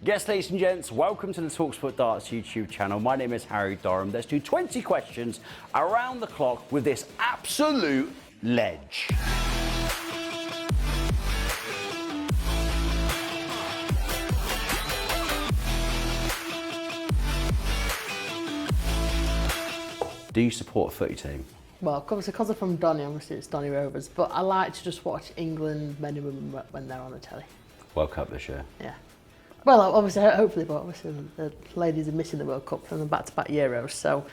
Yes, ladies and gents, welcome to the talkSPORT Darts YouTube channel. My name is Harry Dorham. Let's do 20 questions around the clock with this absolute ledge. Do you support a footy team? Well, obviously, because I'm from Donny, obviously it's Donny Rovers, but I like to just watch England men and women when they're on the telly. World Cup this year? Yeah. Well, obviously, hopefully, but obviously the ladies are missing the World Cup from the back-to-back Euros, so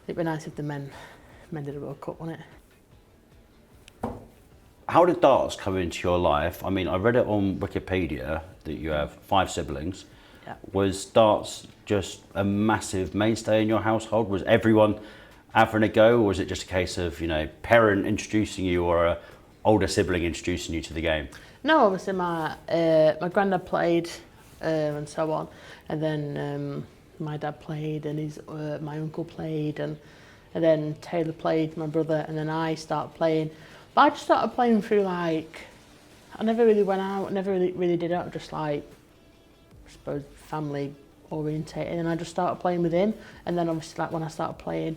it'd be nice if the men did a World Cup, wouldn't it? How did darts come into your life? I mean, I read it on Wikipedia that you have 5 siblings. Yeah. Was darts just a massive mainstay in your household? Was everyone having a go, or was it just a case of, you know, parent introducing you or a older sibling introducing you to the game? No, obviously my granddad played and so on, and then my dad played, and my uncle played, and then Taylor played, my brother, and then I started playing. But I just started playing through, like, I never really went out, never really did it, just like, I suppose, family orientated, and I just started playing with him. And then obviously, like, when I started playing,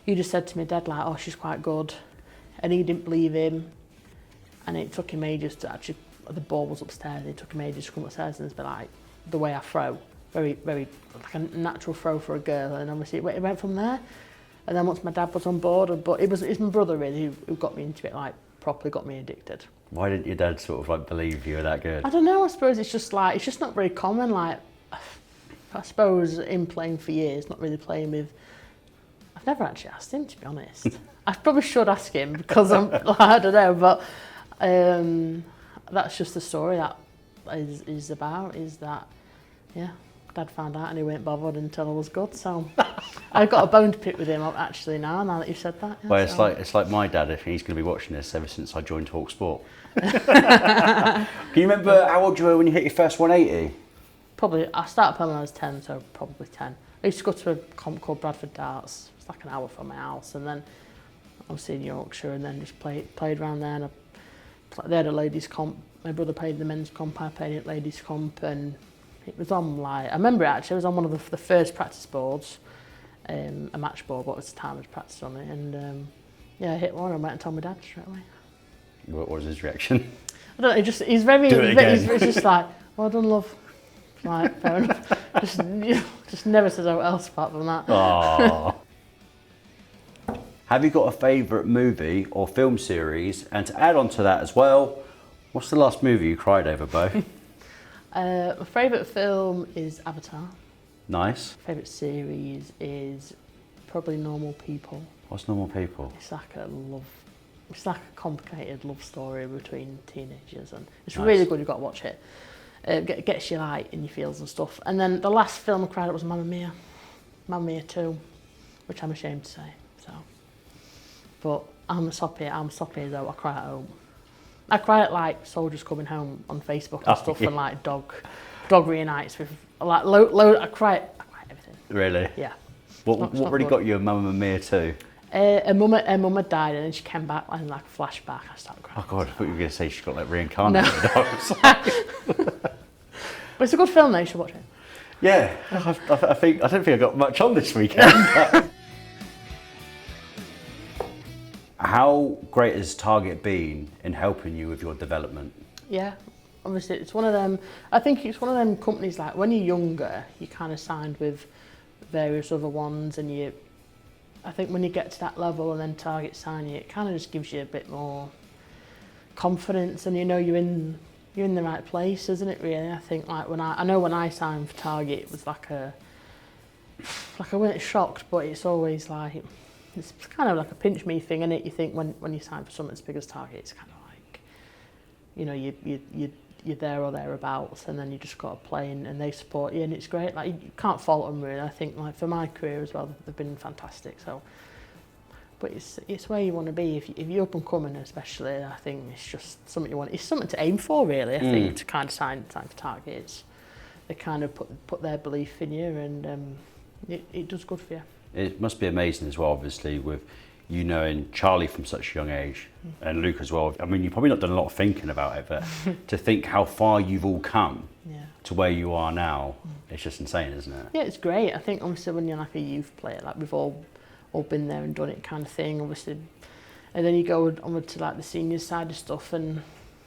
he just said to me, Dad, like, oh, she's quite good, and he didn't believe him, and it took him ages to actually, the ball was upstairs, it took him ages to come upstairs, and it's been like, the way I throw, very, very, like a natural throw for a girl, and obviously it went from there. And then once my dad was on board, but it's my brother really who got me into it, like, properly got me addicted. Why didn't your dad sort of like believe you were that good? I don't know, I suppose it's just not very common, like, I suppose in playing for years, not really playing with, I've never actually asked him, to be honest. I probably should ask him because I don't know, but that's just the story that is about, is that, yeah, Dad found out and he weren't bothered until I was good, so I've got a bone to pick with him actually now that you've said that. Yeah, well, so. it's like my dad, if he's going to be watching this ever since I joined talkSPORT. Can you remember how old you were when you hit your first 180? Probably, I started playing when I was 10, so probably 10. I used to go to a comp called Bradford Darts. It's like an hour from my house, and then I was in Yorkshire, and then just played around there. And they had a ladies' comp. My brother played the men's comp, I played at ladies' comp, and it was on, like, I remember actually, it was on one of the first practice boards, a match board, but at the time I was practicing on it, and yeah, I hit one and went and told my dad straight away. What was his reaction? I don't know, he's very, he's just like, well done, love. Like, fair enough. Just never says anything else apart from that. Aww. Have you got a favourite movie or film series? And to add on to that as well, what's the last movie you cried over, Beau? My favourite film is Avatar. Nice. Favourite series is probably Normal People. What's Normal People? It's like a complicated love story between teenagers, and it's Nice. really good. You've got to watch it. Gets you, like, in your feels and stuff. And then the last film I cried at was Mamma Mia 2, which I'm ashamed to say. So, but I'm soppy though. I cry at home. I cry at, like, soldiers coming home on Facebook and stuff, yeah. and like dog reunites with, like, I cry at everything. Really? Yeah. What really got you a Mamma Mia 2? Her mum had died, and then she came back, and like a flashback, I started crying. Oh God, I thought you were going to say she got like reincarnated. No. But it's a good film though, you should watch it. Yeah, I don't think I got much on this weekend. How great has Target been in helping you with your development? Yeah, obviously it's one of them, I think it's one of them companies, like, when you're younger, you kind of signed with various other ones, and I think when you get to that level and then Target sign you, it kind of just gives you a bit more confidence, and you know you're in the right place, isn't it, really? I think, like, when I signed for Target, it was like I weren't shocked, but it's always like, it's kind of like a pinch me thing, isn't it? You think when you sign for something as big as Target, it's kind of like, you know, you're there or thereabouts, and then you just got to play, and they support you, and it's great. Like, you can't fault them, really. I think, like, for my career as well, they've been fantastic. So, but it's where you want to be. If you're up and coming, especially, I think it's just something you want. It's something to aim for, really. I think, to kind of sign for Target. They kind of put their belief in you, and it does good for you. It must be amazing as well, obviously, with you knowing Charlie from such a young age, and Luke as well. I mean, you've probably not done a lot of thinking about it, but to think how far you've all come to where you are now, it's just insane, isn't it? Yeah, it's great. I think obviously when you're like a youth player, like we've all been there and done it kind of thing, obviously. And then you go onward to like the senior side of stuff, and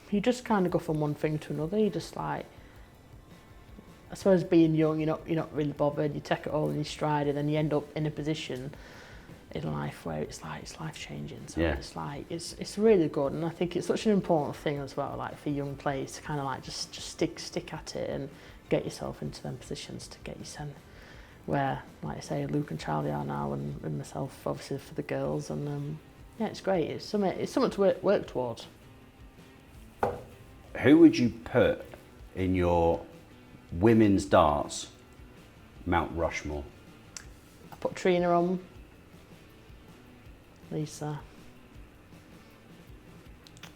you just kind of go from one thing to another. You just like, I suppose being young, you're not really bothered. You take it all in your stride, and then you end up in a position in life where it's life changing. So it's like it's really good, and I think it's such an important thing as well, like for young players to kind of like just stick at it and get yourself into them positions to get you sent where, like I say, Luke and Charlie are now, and myself obviously for the girls, and yeah, it's great. It's something to work towards. Who would you put in your women's darts Mount Rushmore? I put Trina on, Lisa. I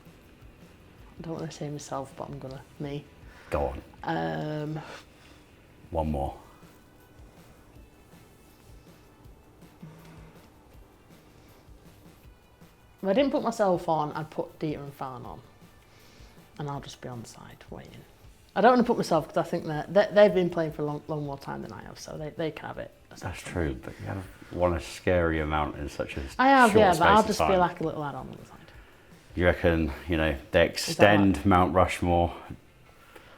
don't want to say myself, but I'm gonna me. Go on. One more. If I didn't put myself on, I'd put Dieter and Farn on, and I'll just be on the side waiting. I don't want to put myself because I think that they've been playing for a long more time than I have, so they can have it. That's true, but you have won a scary amount in such a I have, short yeah, space but I'll of just time. be like a little lad on the side. You reckon, they extend Mount Rushmore,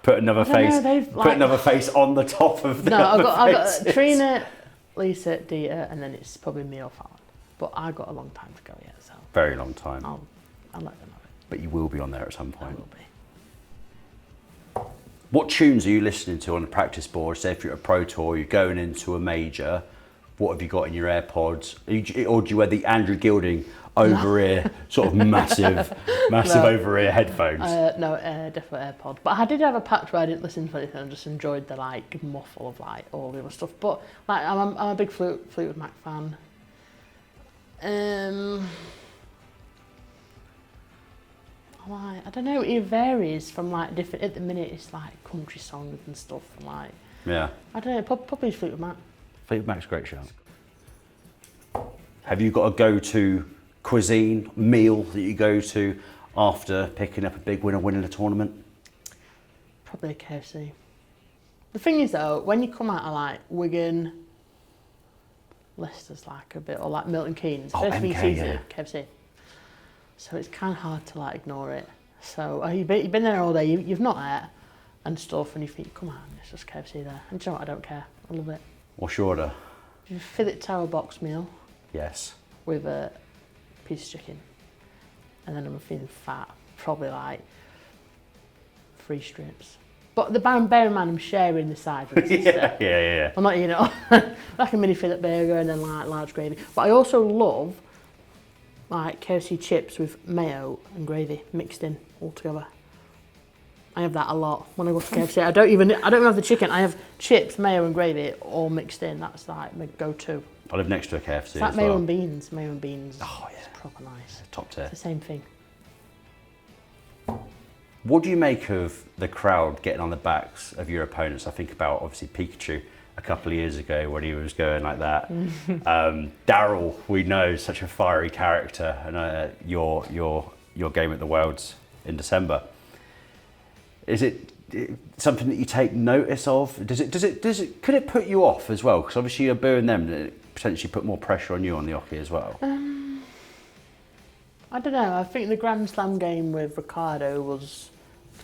put another face on the top of the No, I've got faces? Trina, Lisa, Dieter, and then it's probably me or Farn. But I've got a long time to go yet, so Very long time. I'll let them have it. But you will be on there at some I point. will be. What tunes are you listening to on the practice board? Say if you're at a pro tour, you're going into a major, what have you got in your AirPods? Or do you wear the Andrew Gilding over-ear, sort of massive over-ear headphones? No, definitely AirPod. But I did have a patch where I didn't listen to anything and just enjoyed the like muffle of like all the other stuff. But like I'm a big Fleetwood Mac fan. I don't know, it varies from like different, at the minute it's like country songs and stuff, and like, Yeah. I don't know, probably Fleetwood Mac. Fleetwood Mac's a great shout. Have you got a go-to cuisine, meal that you go to after picking up a big win or winning a tournament? Probably a KFC. The thing is though, when you come out of like Wigan, Leicester's like a bit, or like Milton Keynes, first thing you see is KFC. So it's kind of hard to like ignore it. So you've been there all day, you've not ate and stuff, and you think, come on, it's just KFC there. And do you know what, I don't care, I love it. What's your order? Fillet tower box meal Yes. with a piece of chicken. And then I'm feeling fat, probably like 3 strips. But bear in mind, I'm sharing the side with my sister. yeah. I'm not eating it all. Like a mini fillet burger and then like large gravy. But I also love like KFC chips with mayo and gravy mixed in all together. I have that a lot when I go to KFC. I don't even have the chicken. I have chips, mayo and gravy all mixed in. That's like my go-to. I live next to a KFC It's like mayo and beans. Mayo and beans. Oh yeah. It's proper nice. Top tier. It's the same thing. What do you make of the crowd getting on the backs of your opponents? I think about obviously Pikachu a couple of years ago when he was going like that. Daryl, we know, such a fiery character, and your game at the Worlds in December. Is it something that you take notice of? Could it put you off as well? Because obviously you're booing them, and it potentially put more pressure on you on the oche as well. I don't know. I think the Grand Slam game with Ricardo was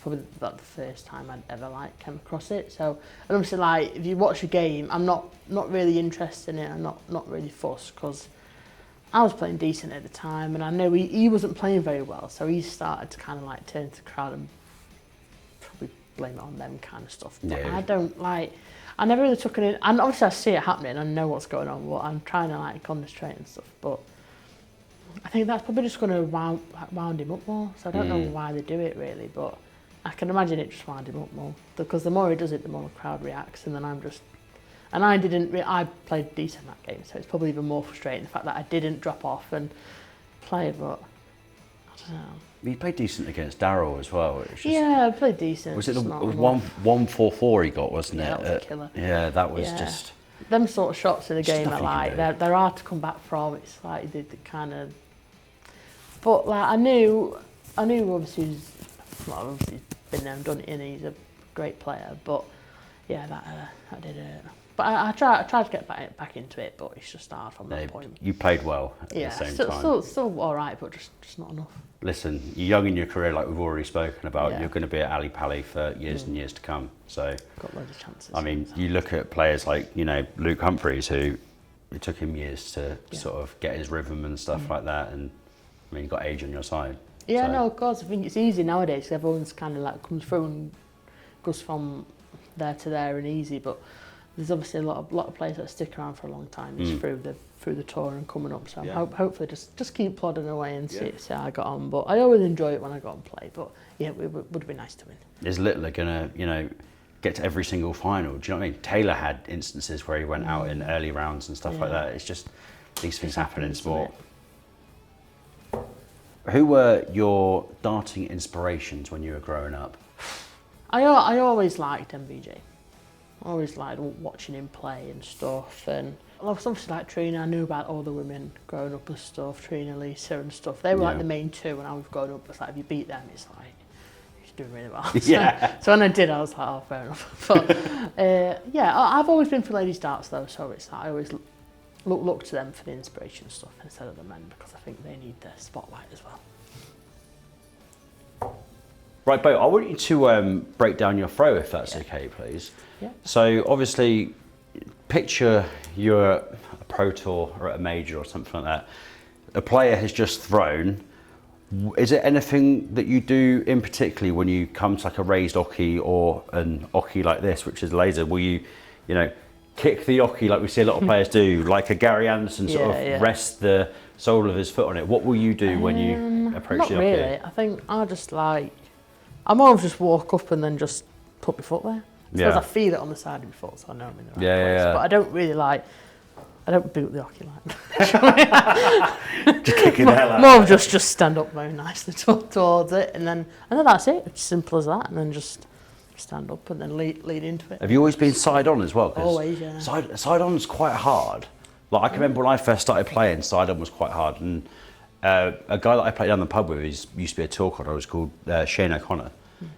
probably about the first time I'd ever like came across it. So, and obviously, like if you watch a game, I'm not really interested in it. I'm not really fussed because I was playing decent at the time, and I know he wasn't playing very well. So he started to kind of like turn to the crowd and probably blame it on them kind of stuff. But Yeah. I don't like. I never really took it in, and obviously I see it happening. I know what's going on, but I'm trying to like concentrate and stuff. But I think that's probably just going to wound him up more. So I don't know why they do it really, but I can imagine it just wound him up more. Because the more he does it, the more the crowd reacts, and then I played decent that game, so it's probably even more frustrating the fact that I didn't drop off and play, but I don't know. You played decent against Daryl as well. It's just, Yeah, I played decent. Was it just the not it was enough. 144 he got, wasn't it? Yeah, that was a killer. Yeah, that was Yeah. just. them sort of shots in the There's game are nothing you like can they're hard to come back from. It's like they kind of. But like I knew obviously he's been there and done it, and he's a great player. But yeah, that did hurt. But I tried to get back into it, but it's just hard from that point. You played well at the same time. Still all right, but just not enough. Listen, you're young in your career, like we've already spoken about. Yeah. You're going to be at Ali Pali for years and years to come. So, got loads of chances. I mean, you look at players like Luke Humphries, who it took him years to sort of get his rhythm and stuff like that. And I mean, you've got age on your side. Yeah, so. no, of course. I think it's easy nowadays because everyone's kind of like comes through and goes from there to there and easy. But there's obviously a lot of players that stick around for a long time just through the tour and coming up. So hopefully just keep plodding away and see how I got on. But I always enjoy it when I go and play. But yeah, it would be nice to win. Is Littler gonna get to every single final? Do you know what I mean? Taylor had instances where he went out in early rounds and stuff like that. It's just these things happen in sport. Who were your darting inspirations when you were growing up? I always liked MVJ. I always liked watching him play and stuff, and I was obviously like Trina. I knew about all the women growing up and stuff, Trina, Lisa and stuff. They were like the main two when I was growing up. It's like if you beat them, it's like you're doing really well. So when I did, I was like, oh, fair enough. But I've always been for ladies darts though, so it's like I always look to them for the inspiration stuff instead of the men because I think they need the spotlight as well. Right, Beau, I want you to break down your throw, if that's okay, please. Yeah. So obviously, picture you're at a pro tour or at a major or something like that. A player has just thrown. Is there anything that you do in particularly when you come to like a raised oche or an oche like this, which is laser? Will you kick the oche like we see a lot of players do, like a Gary Anderson sort of rest the sole of his foot on it? What will you do when you approach the oche? Not really. I think I more of just walk up and then just put my foot there. I suppose I feel it on the side of my foot, so I know I'm in the right place. But I don't really I don't boot the hockey like Just kicking the hell out. More of just stand up very nicely towards it, and then that's it. It's simple as that, and then just stand up and then lead into it. Have you always been side on as well? Always, yeah. Side on's quite hard. Like I can remember when I first started playing, side on was quite hard, and a guy that I played down the pub with, he used to be a tour cadder, was called Shane O'Connor.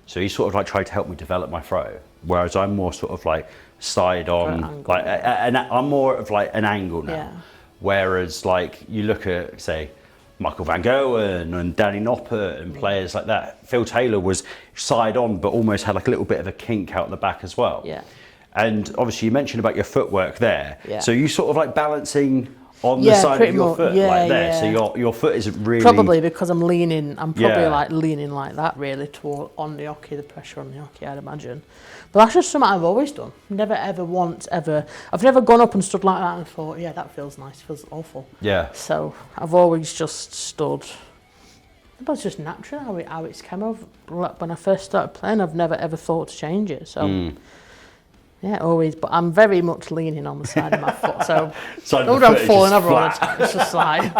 So he sort of like tried to help me develop my throw, whereas I'm more sort of like side on, like I'm more of like an angle now. Yeah. Whereas like you look at say Michael Van Gerwen and Danny Noppert and players like that. Phil Taylor was side on, but almost had like a little bit of a kink out the back as well. Yeah. And obviously you mentioned about your footwork there. Yeah. So you sort of like balancing on the side of your foot like there. So your foot isn't really... Probably because I'm leaning, I'm probably like leaning like that really toward on the hockey, the pressure on the hockey, I'd imagine. But that's just something I've always done. Never ever once ever, I've never gone up and stood like that and thought, yeah, that feels nice, feels awful. Yeah. So I've always just stood, but it's just natural how it's come of. When I first started playing, I've never ever thought to change it. So yeah, always, but I'm very much leaning on the side of my foot, so no, I'm falling over all the time. It's just like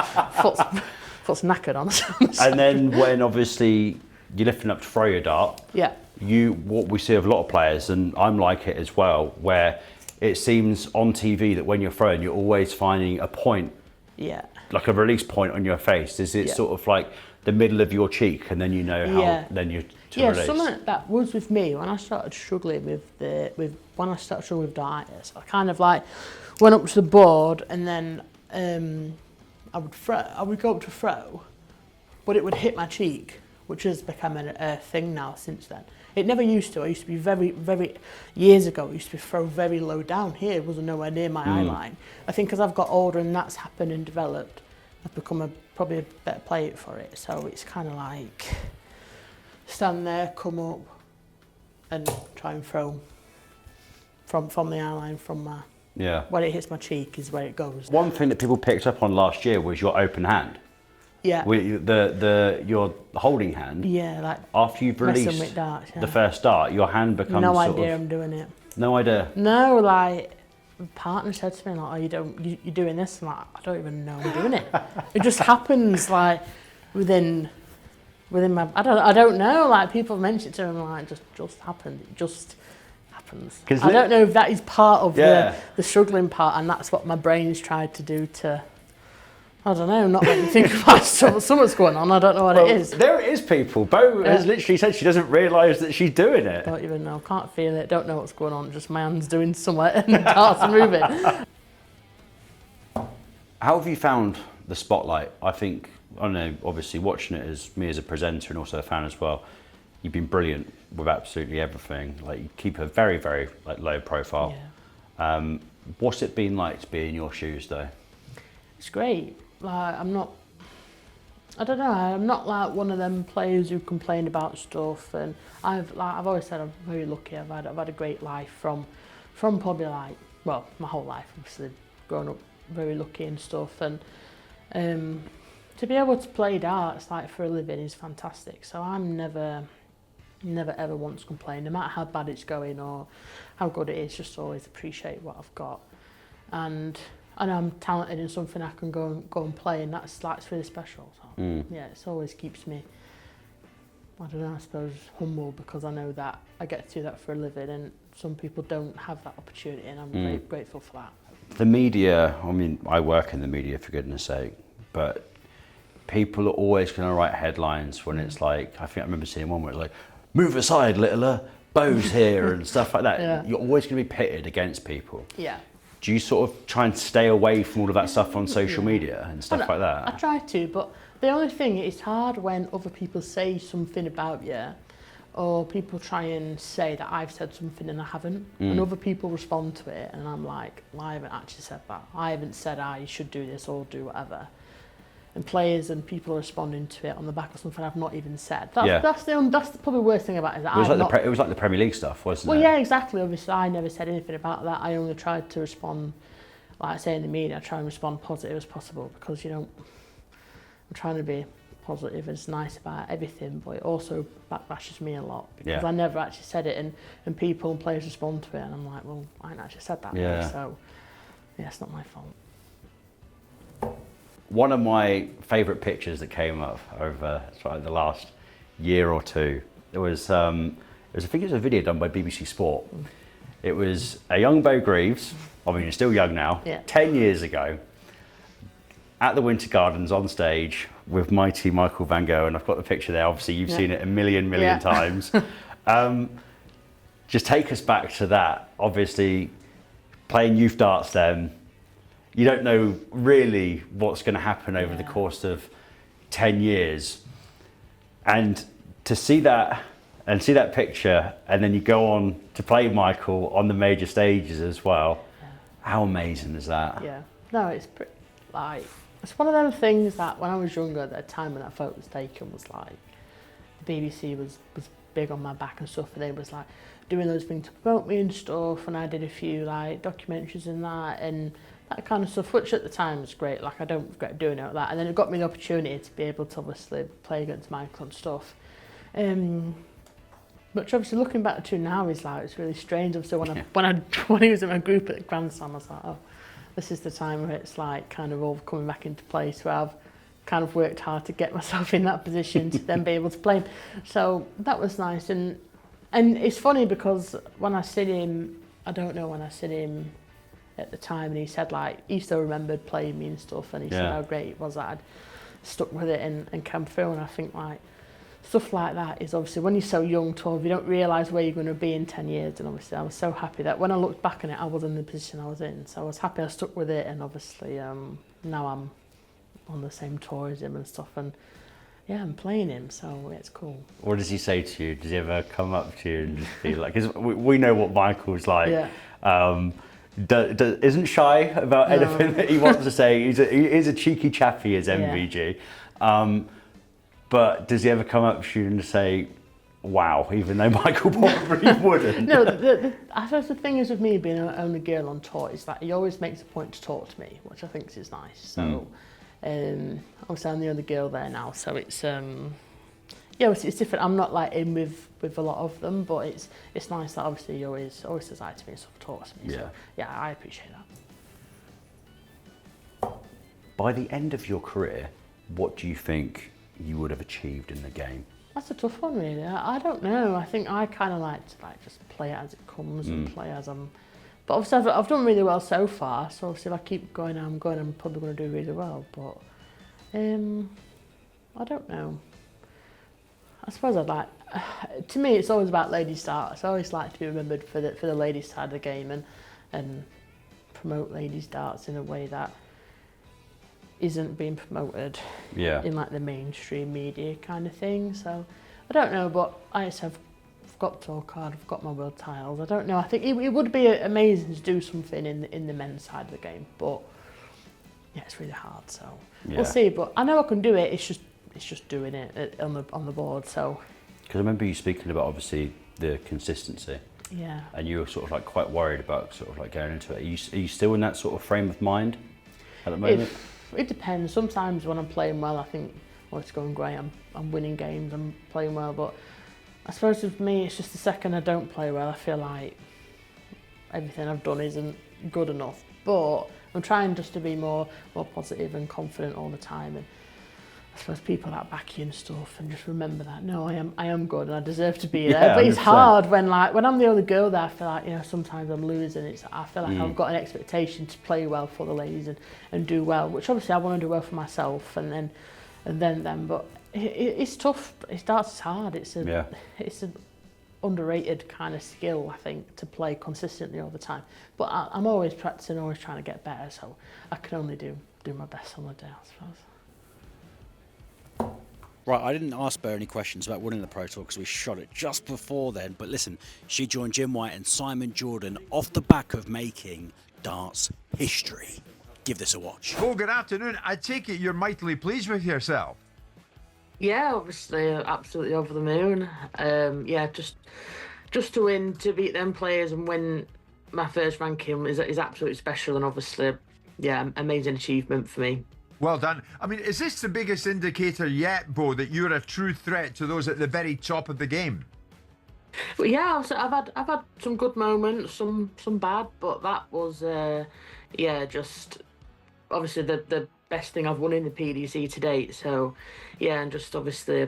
foot's knackered on the side. And then when obviously you're lifting up to throw your dart, what we see of a lot of players, and I'm like it as well, where it seems on TV that when you're throwing, you're always finding a point, like a release point on your face. Is it sort of like the middle of your cheek, and then you know how then you release? Something that was with me when I started struggling with darters. I kind of like went up to the board, and then I would go up to throw, but it would hit my cheek, which has become a thing now since then. It never used to. I used to be very years ago. I used to throw very low down here. It wasn't nowhere near my eye line. I think as I've got older and that's happened and developed, I've become probably a better player for it. So it's kind of like stand there, come up, and try and throw from the eye line, from my where it hits my cheek is where it goes. One thing that people picked up on last year was your open hand. Yeah. Your holding hand. Yeah, like after you've released with darts, the first dart, your hand becomes no idea I'm doing it. No idea. No, like my partner said to me, like, "Oh, you're doing this." I'm like, I don't even know I'm doing it. It just happens like within my. I don't know. Like people mention it to me, like just happened. It just happens. I don't know if that is part of the struggling part, and that's what my brain's tried to do to, I don't know, not let me think about something's going on. I don't know what it is. There it is, people. Beau has literally said she doesn't realise that she's doing it. Don't even know, can't feel it, don't know what's going on, just my hand's doing something and the darts are moving. How have you found the spotlight? I think, I don't know, obviously watching it as me as a presenter and also a fan as well, you've been brilliant with absolutely everything. Like, you keep a very, very like low profile. Yeah. What's it been like to be in your shoes though? It's great. Like, I don't know, I'm not like one of them players who complain about stuff, and I've always said I'm very lucky. I've had a great life from probably like, well, my whole life, obviously, growing up very lucky and stuff, and to be able to play darts like for a living is fantastic. So I'm never ever once complained, no matter how bad it's going or how good it is, just always appreciate what I've got. And I'm talented in something I can go and play, and that's really special. So, yeah, it always keeps me, I don't know, I suppose humble, because I know that I get to do that for a living, and some people don't have that opportunity, and I'm very grateful for that. The media, I mean, I work in the media for goodness sake, but people are always going to write headlines when it's like, I think I remember seeing one where it's like, move aside, littler, Beau's here and stuff like that. Yeah. You're always going to be pitted against people. Yeah. Do you sort of try and stay away from all of that stuff on social media and stuff like that? I try to, but the only thing, it's hard when other people say something about you, or people try and say that I've said something and I haven't, and other people respond to it, and I'm like, well, I haven't actually said that. I haven't said you should do this or do whatever. And players and people are responding to it on the back of something I've not even said. That's the probably worst thing about it. Is that it was like the Premier League stuff, wasn't it? Well, yeah, exactly. Obviously, I never said anything about that. I only tried to respond, like I say in the media, I try and respond positive as possible, because I'm trying to be positive and nice about everything, but it also backbashes me a lot, because I never actually said it, and people and players respond to it, and I'm like, well, I ain't actually said that. So, yeah, it's not my fault. One of my favourite pictures that came up over the last year or two, I think it was a video done by BBC Sport. It was a young Beau Greaves, I mean, you're still young now, 10 years ago, at the Winter Gardens on stage with mighty Michael van Gogh, and I've got the picture there. Obviously, you've seen it a million times. Just take us back to that. Obviously, playing youth darts then, you don't know really what's going to happen over the course of 10 years. And to see that picture, and then you go on to play Michael on the major stages as well. How amazing is that? Yeah. No, it's it's one of those things that when I was younger, at the time when that photo was taken, was like, the BBC was big on my back and stuff, and they was like doing those things to promote me and stuff, and I did a few like documentaries and that kind of stuff, which at the time was great. Like, I don't regret doing it like that, and then it got me the opportunity to be able to obviously play against Michael and stuff. Which obviously looking back to now is like, it's really strange. Obviously when he was in my group at the Grand Slam, I was like, oh, this is the time where it's like kind of all coming back into place, where I've kind of worked hard to get myself in that position to then be able to play him. So that was nice, and it's funny because when I seen him, I don't know when I seen him at the time, and he said like he still remembered playing me and stuff, and he said how great it was that I'd stuck with it and come through. And I think like stuff like that is obviously when you're so young, 12, you don't realise where you're going to be in 10 years. And obviously I was so happy that when I looked back on it, I was in the position I was in. So I was happy I stuck with it, and obviously now I'm on the same tour as him and stuff, and yeah, I'm playing him, so it's cool. What does he say to you? Does he ever come up to you and just be like, because we know what Michael's like. Isn't shy about anything that he wants to say. He is a cheeky chappy as MVG. But does he ever come up to you and say, wow, even though Michael probably wouldn't? No, I suppose the thing is with me being the only girl on tour is that he always makes a point to talk to me, which I think is nice. So obviously I'm the only girl there now, so it's it's different. I'm not like in with a lot of them, but it's nice that obviously he always says hi to me and stuff, talks to me. So yeah, I appreciate that. By the end of your career, what do you think you would have achieved in the game? That's a tough one, really. I don't know. I think I kind of like to just play it as it comes and play as I'm. But obviously, I've done really well so far. So obviously, if I keep going, I'm probably going to do really well. But I don't know. I suppose I'd like. To me, it's always about ladies' darts. I always like to be remembered for the ladies' side of the game and promote ladies' darts in a way that isn't being promoted in like the mainstream media kind of thing. So I don't know, but I've got tour card, I've got my world titles. I don't know. I think it would be amazing to do something in the men's side of the game, but yeah, it's really hard. So we'll see. But I know I can do it. It's just doing it on the board. So because I remember you speaking about obviously the consistency. Yeah. And you were sort of like quite worried about sort of like going into it. Are you still in that sort of frame of mind at the moment? It depends. Sometimes when I'm playing well, I think, oh, it's going great. I'm winning games. I'm playing well. But I suppose with me, it's just the second I don't play well, I feel like everything I've done isn't good enough. But I'm trying just to be more positive and confident all the time. And I suppose people that back you and stuff, and just remember that no, I am good and I deserve to be there. But it's 100%. hard when I'm the only girl there. I feel like sometimes I'm losing. I feel like I've got an expectation to play well for the ladies and do well, which obviously I want to do well for myself and then them. But it's tough. It starts hard. It's an underrated kind of skill, I think, to play consistently all the time. But I'm always practicing, always trying to get better. So I can only do my best on the day, I suppose. Right, I didn't ask Beau any questions about winning the Pro Tour because we shot it just before then. But listen, she joined Jim White and Simon Jordan off the back of making darts history. Give this a watch. Oh, good afternoon. I take it you're mightily pleased with yourself. Yeah, obviously, absolutely over the moon. Just to win, to beat them players and win my first ranking is absolutely special, and obviously, yeah, amazing achievement for me. Well done. I mean, is this the biggest indicator yet, Beau, that you're a true threat to those at the very top of the game? Well, yeah, I've had some good moments, some bad, but that was just obviously the best thing I've won in the PDC to date. So yeah, and just obviously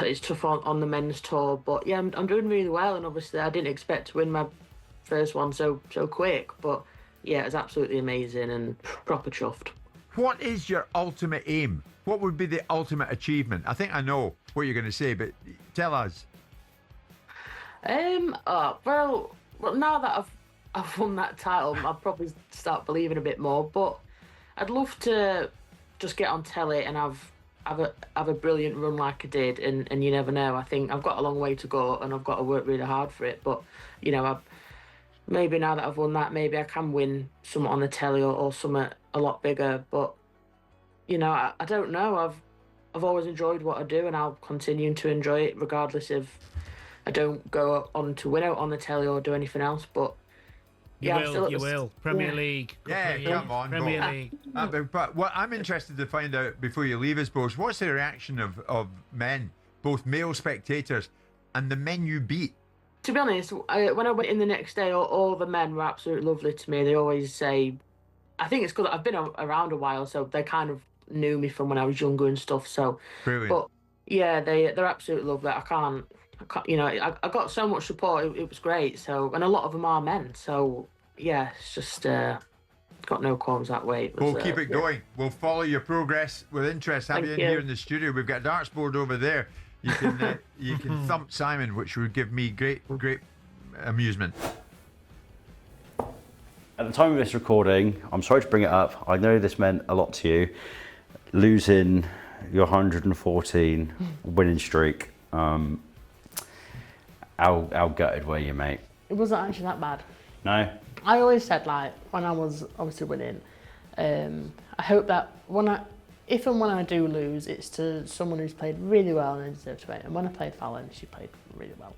it's tough on the men's tour, but yeah, I'm doing really well, and obviously I didn't expect to win my first one so quick, but yeah, it's absolutely amazing and proper chuffed. What is your ultimate aim? What would be the ultimate achievement? I think I know what you're going to say, but tell us. Well, now that I've won that title, I'll probably start believing a bit more. But I'd love to just get on telly and have a brilliant run like I did, and you never know. I think I've got a long way to go, and I've got to work really hard for it. But maybe now that I've won that, maybe I can win something on the telly or something a lot bigger. But I don't know. I've always enjoyed what I do, and I'll continue to enjoy it regardless if I don't go on to win out on the telly or do anything else. But you will. Premier League. Yeah, come on, Premier Beau. League. But what I'm interested to find out before you leave us, Beau, what's the reaction of men, both male spectators and the men you beat? To be honest, when I went in the next day, all the men were absolutely lovely to me. They always say, I think it's because I've been around a while, so they kind of knew me from when I was younger and stuff. So, Brilliant. But yeah, they're absolutely lovely. I can't I got so much support. It was great. So, and a lot of them are men. So yeah, it's just got no qualms that way. We'll keep it going. We'll follow your progress with interest. Have you in here in the studio? We've got a darts board over there. You can you can thump Simon, which would give me great amusement. At the time of this recording, I'm sorry to bring it up. I know this meant a lot to you, losing your 114 winning streak. How gutted were you, mate? It wasn't actually that bad. No? I always said, like, when I was obviously winning, I hope that if and when I do lose, it's to someone who's played really well and deserves to win. And when I played Fallon, she played really well.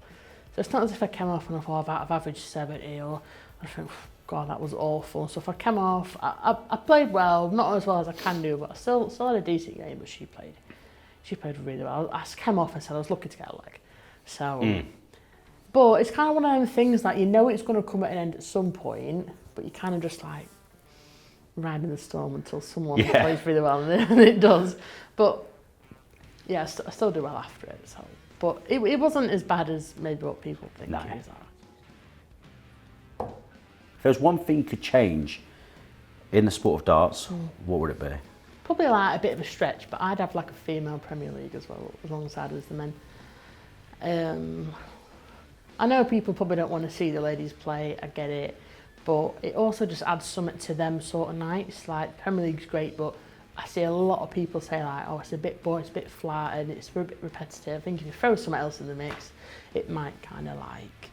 So it's not as if I came off and I thought I've averaged 70 or I think, God, that was awful. So if I came off, I played well, not as well as I can do, but I still had a decent game. But she played really well. I came off and said I was lucky to get a leg. So, but it's kind of one of them things that it's going to come at an end at some point, but you kind of just like riding the storm until someone plays really well, and it does. But yeah, I still do well after it. So But it wasn't as bad as maybe what people think No. it is. If there's one thing you could change in the sport of darts, what would it be? Probably like a bit of a stretch, but I'd have like a female Premier League as well, alongside as the men. I know people probably don't want to see the ladies play, I get it, but it also just adds something to them sort of nights. Like, Premier League's great, but I see a lot of people say like, oh, it's a bit boring, it's a bit flat, and it's a bit repetitive. I think if you throw something else in the mix, it might kind of like,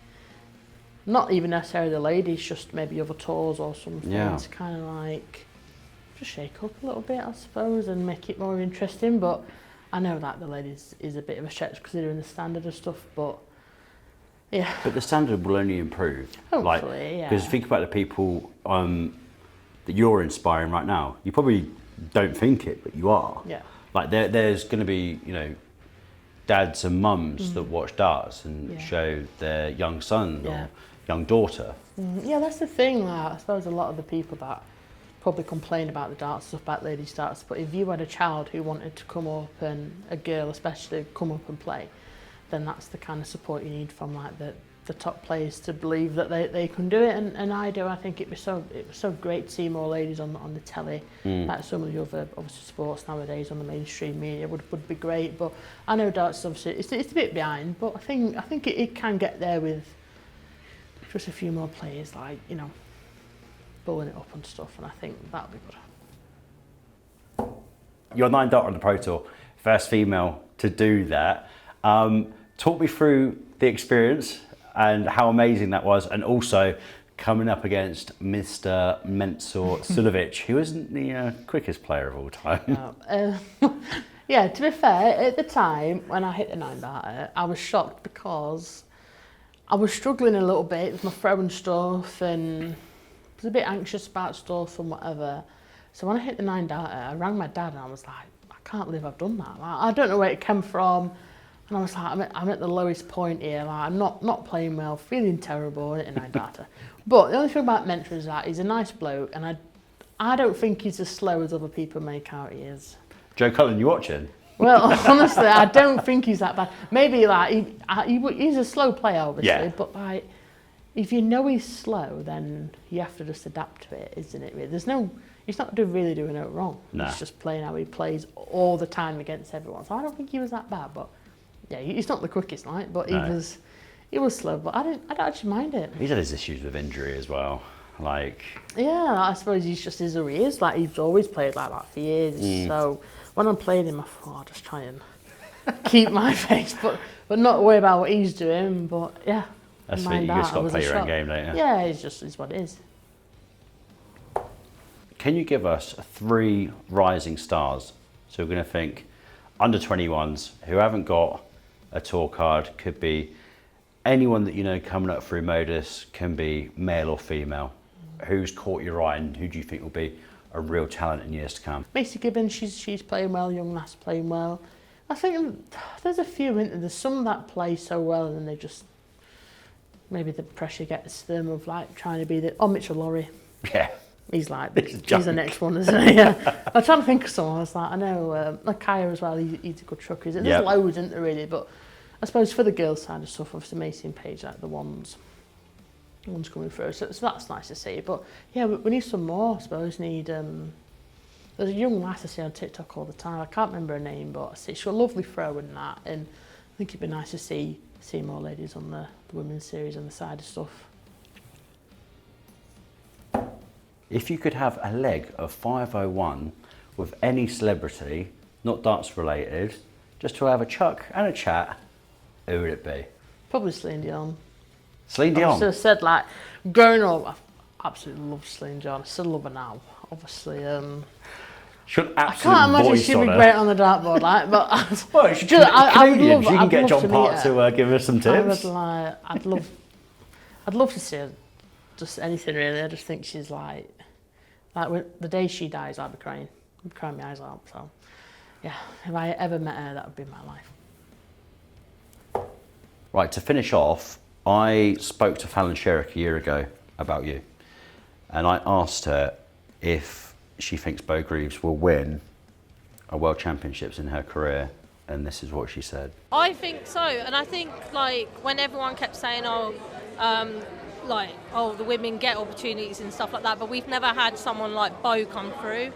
not even necessarily the ladies, just maybe other tours or something. Yeah. It's kind of like, just shake up a little bit, I suppose, and make it more interesting. But I know that the ladies is a bit of a stretch considering the standard and stuff, but yeah. But the standard will only improve. Hopefully, yeah. Because think about the people that you're inspiring right now. You probably don't think it, but you are. Yeah. Like there's going to be, you know, dads and mums that watch darts and show their young son or young daughter. Yeah, that's the thing. Like, I suppose a lot of the people that probably complain about the darts stuff, about ladies darts, but if you had a child who wanted to come up, and a girl especially, come up and play, then that's the kind of support you need from like the top players to believe that they can do it, and I do. I think it was so great to see more ladies on the telly, like some of the other obviously sports nowadays on the mainstream media would be great. But I know darts obviously it's a bit behind, but I think it can get there with just a few more players, like, you know, bulling it up and stuff, and I think that'll be good. You're 9 darter on the Pro Tour, first female to do that. Talk me through the experience and how amazing that was, and also coming up against Mr. Mensur Suljovic, who isn't the quickest player of all time. Yeah, to be fair, at the time when I hit the 9 darter, I was shocked because I was struggling a little bit with my throw and stuff, and I was a bit anxious about stuff and whatever. So when I hit the 9 darter, I rang my dad and I was like, I can't believe I've done that. Like, I don't know where it came from. And I was like, I'm at the lowest point here. Like, I'm not playing well, feeling terrible at the 9 darter. But the only thing about Mensur is that he's a nice bloke, and I don't think he's as slow as other people make out he is. Joe Cullen, you watching? Well, honestly, I don't think he's that bad. Maybe like he's a slow player, obviously, but like, if you know he's slow, then you have to just adapt to it, isn't it? He's not really doing it wrong. Nah. He's just playing how he plays all the time against everyone. So I don't think he was that bad, but yeah, he's not the quickest, like, but he was slow. But I don't actually mind it. He's had his issues with injury as well. Like, yeah, I suppose he's just is who he is. Like, he's always played like that for years. So when I played him, I thought, I'll just try and keep my face, but not worry about what he's doing. But yeah, that's it. You just got to play your own game, don't you? Yeah, it's what it is. Can you give us 3 rising stars? So we're going to think under 21s who haven't got a tour card, could be anyone that you know coming up through Modus, can be male or female. Who's caught your eye and who do you think will be a real talent in years to come? Macy Gibbons, she's playing well, young lass playing well. I think there's a few, isn't there? There's some that play so well and they just, maybe the pressure gets to them of like trying to be Mitchell Laurie. Yeah. He's like, he's the next one, isn't he? Yeah. I'm trying to think of someone. I was like, I know, Kaya as well, he's a good trucker. There's loads, isn't there, really? But I suppose for the girls' side of stuff, obviously Macy and Paige, like the ones coming through. So that's nice to see. But yeah, we need some more, I suppose. There's a young lass I see on TikTok all the time. I can't remember her name, but I see she's a lovely throw and that. And I think it'd be nice to see more ladies on the women's series on the side of stuff. If you could have a leg of 501 with any celebrity, not darts related, just to have a chuck and a chat, who would it be? Probably Celine Dion. Celine Dion? I said, like, growing up, I absolutely loved Celine Dion. I still love her now, obviously. I can't imagine she'd be great on the dartboard, like, but well, she's Canadian. She can get John Park to give us some tips. I'd love to see her. Just anything really. I just think she's like when, the day she dies, I'll be crying. I'll be crying my eyes out. So yeah, if I ever met her, that would be my life. Right, to finish off, I spoke to Fallon Sherrick a year ago about you, and I asked her if she thinks Beau Greaves will win a World Championships in her career, and this is what she said. I think so, and I think like when everyone kept saying, the women get opportunities and stuff like that, but we've never had someone like Beau come through.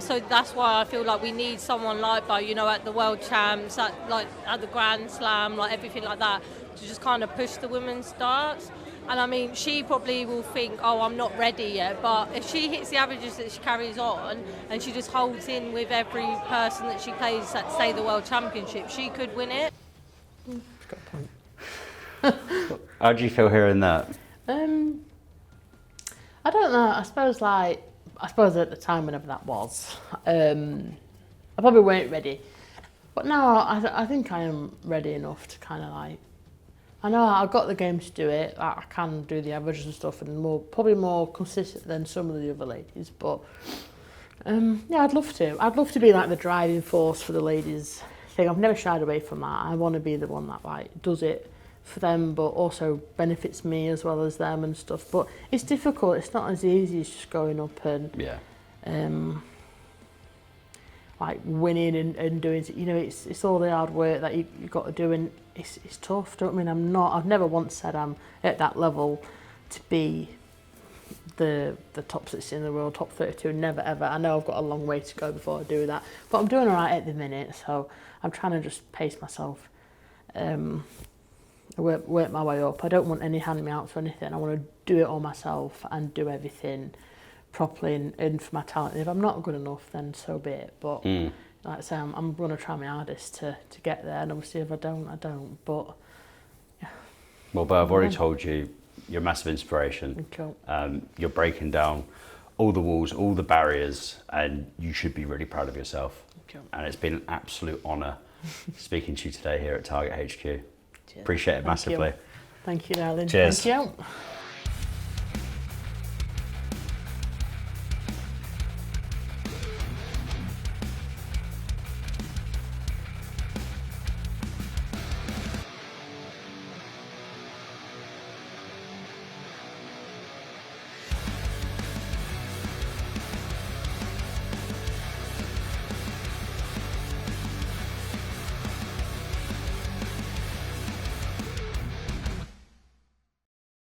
So that's why I feel like we need someone like Beau, you know, at the World Champs, at the Grand Slam, like everything like that, to just kind of push the women's darts. And I mean, she probably will think, oh, I'm not ready yet, but if she hits the averages that she carries on and she just holds in with every person that she plays at, say, the World Championship, she could win it. Got a point. How do you feel hearing that? I don't know. I suppose at the time, whenever that was, I probably weren't ready. But now I think I am ready enough to kind of like, I know I've got the game to do it. I can do the averages and stuff, and probably more consistent than some of the other ladies. But yeah, I'd love to. I'd love to be like the driving force for the ladies thing. I've never shied away from that. I want to be the one that like does it for them, but also benefits me as well as them and stuff. But it's difficult. It's not as easy as just going up and like winning and doing. You know, it's all the hard work that you've got to do, and it's tough. Don't I mean I've never once said I'm at that level to be the top 60 in the world, top 32. Never ever. I know I've got a long way to go before I do that, but I'm doing all right at the minute. So I'm trying to just pace myself. Work my way up. I don't want any hand-me-outs or anything. I want to do it all myself and do everything properly and for my talent. And if I'm not good enough, then so be it. But like I say, I'm going to try my hardest to get there. And obviously, if I don't, I don't. But yeah. Well, but I've already told you, you're a massive inspiration. Cool. You're breaking down all the walls, all the barriers, and you should be really proud of yourself. Cool. And it's been an absolute honour speaking to you today here at Target HQ. Appreciate it massively. Thank you, darling. Cheers. Thank you.